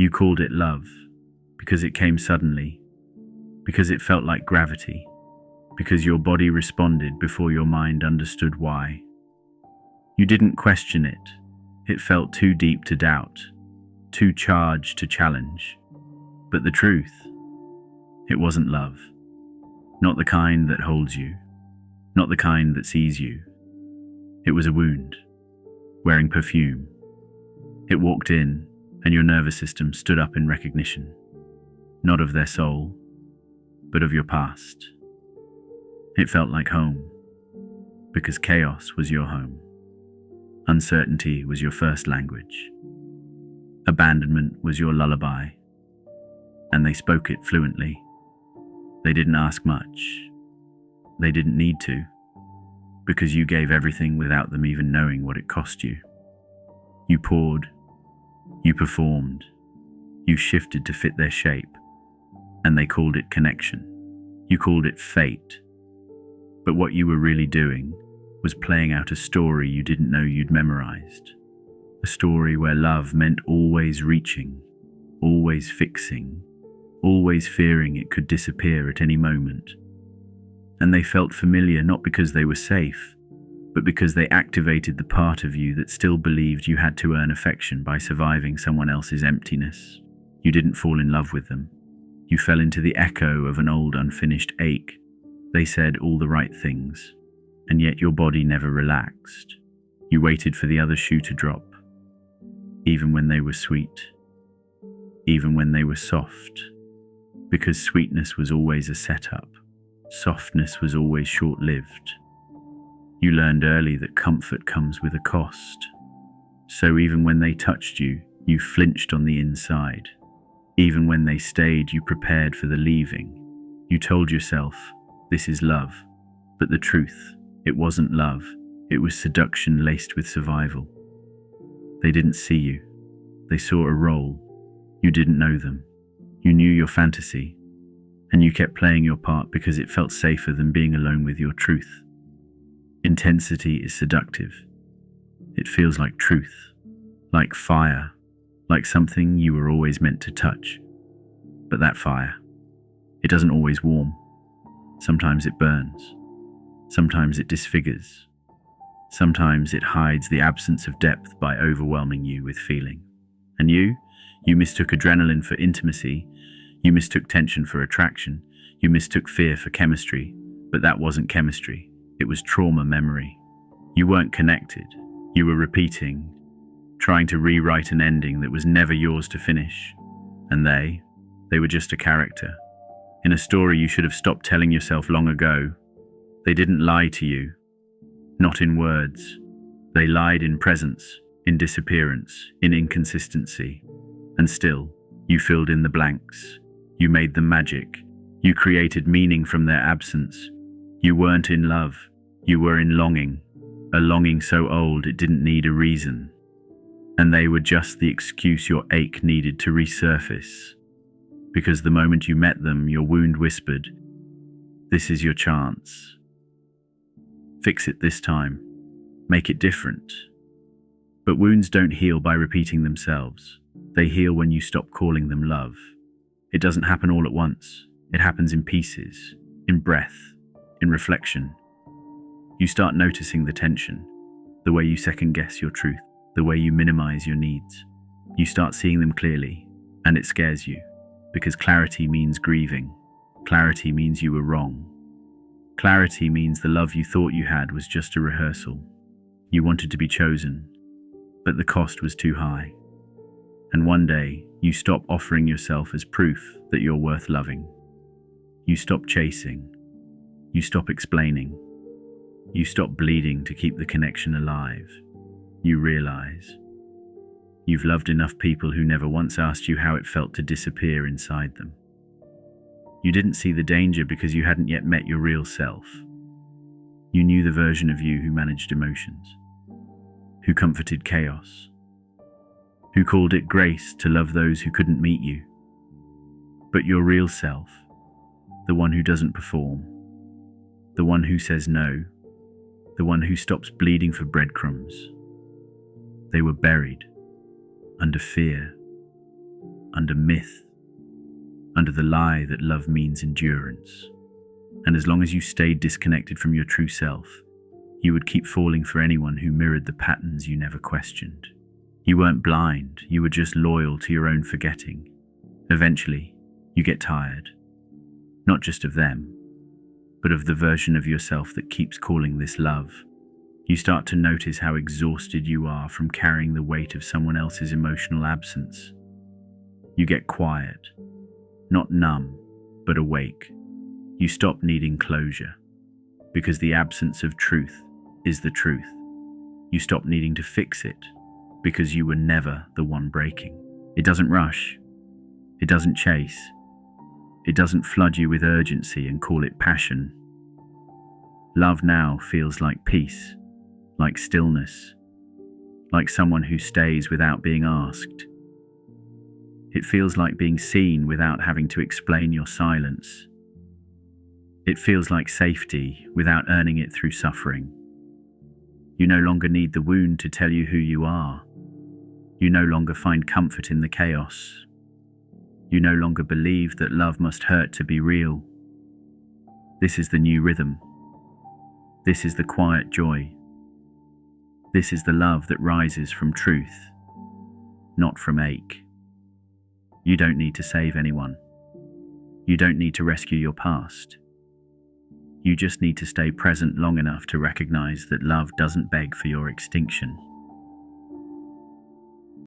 You called it love because it came suddenly, because it felt like gravity, because your body responded before your mind understood why. You didn't question it. It felt too deep to doubt, too charged to challenge. But the truth, it wasn't love. Not the kind that holds you, not the kind that sees you. It was a wound, wearing perfume. It walked in, and your nervous system stood up in recognition, not of their soul, but of your past. It felt like home, because chaos was your home. Uncertainty was your first language. Abandonment was your lullaby, and they spoke it fluently. They didn't ask much. They didn't need to, because you gave everything without them even knowing what it cost you. You poured, you performed, you shifted to fit their shape, and they called it connection. You called it fate. But what you were really doing was playing out a story you didn't know you'd memorized. A story where love meant always reaching, always fixing, always fearing it could disappear at any moment. And they felt familiar not because they were safe, but because they activated the part of you that still believed you had to earn affection by surviving someone else's emptiness. You didn't fall in love with them. You fell into the echo of an old unfinished ache. They said all the right things, and yet your body never relaxed. You waited for the other shoe to drop, even when they were sweet, even when they were soft, because sweetness was always a setup. Softness was always short-lived. You learned early that comfort comes with a cost. So even when they touched you, you flinched on the inside. Even when they stayed, you prepared for the leaving. You told yourself, this is love. But the truth, it wasn't love. It was seduction laced with survival. They didn't see you. They saw a role. You didn't know them. You knew your fantasy. And you kept playing your part because it felt safer than being alone with your truth. Intensity is seductive. It feels like truth, like fire, like something you were always meant to touch. But that fire, it doesn't always warm. Sometimes it burns. Sometimes it disfigures. Sometimes it hides the absence of depth by overwhelming you with feeling. And you mistook adrenaline for intimacy. You mistook tension for attraction. You mistook fear for chemistry. But that wasn't chemistry. It was trauma memory. You weren't connected. You were repeating, trying to rewrite an ending that was never yours to finish. And they were just a character in a story you should have stopped telling yourself long ago. They didn't lie to you, not in words. They lied in presence, in disappearance, in inconsistency. And still, you filled in the blanks. You made them magic. You created meaning from their absence. You weren't in love. You were in longing, a longing so old it didn't need a reason. And they were just the excuse your ache needed to resurface. Because the moment you met them, your wound whispered, this is your chance. Fix it this time. Make it different. But wounds don't heal by repeating themselves. They heal when you stop calling them love. It doesn't happen all at once. It happens in pieces, in breath, in reflection. You start noticing the tension, the way you second-guess your truth, the way you minimize your needs. You start seeing them clearly, and it scares you, because clarity means grieving. Clarity means you were wrong. Clarity means the love you thought you had was just a rehearsal. You wanted to be chosen, but the cost was too high. And one day, you stop offering yourself as proof that you're worth loving. You stop chasing. You stop explaining. You stop bleeding to keep the connection alive. You realize you've loved enough people who never once asked you how it felt to disappear inside them. You didn't see the danger because you hadn't yet met your real self. You knew the version of you who managed emotions, who comforted chaos, who called it grace to love those who couldn't meet you. But your real self, the one who doesn't perform, the one who says no, the one who stops bleeding for breadcrumbs, they were buried under fear, under myth, under the lie that love means endurance. And as long as you stayed disconnected from your true self, you would keep falling for anyone who mirrored the patterns you never questioned. You weren't blind, you were just loyal to your own forgetting. Eventually, you get tired, not just of them, but of the version of yourself that keeps calling this love. You start to notice how exhausted you are from carrying the weight of someone else's emotional absence. You get quiet, not numb, but awake. You stop needing closure, because the absence of truth is the truth. You stop needing to fix it, because you were never the one breaking. It doesn't rush. It doesn't chase. It doesn't flood you with urgency and call it passion. Love now feels like peace, like stillness, like someone who stays without being asked. It feels like being seen without having to explain your silence. It feels like safety without earning it through suffering. You no longer need the wound to tell you who you are. You no longer find comfort in the chaos. You no longer believe that love must hurt to be real. This is the new rhythm. This is the quiet joy. This is the love that rises from truth, not from ache. You don't need to save anyone. You don't need to rescue your past. You just need to stay present long enough to recognize that love doesn't beg for your extinction.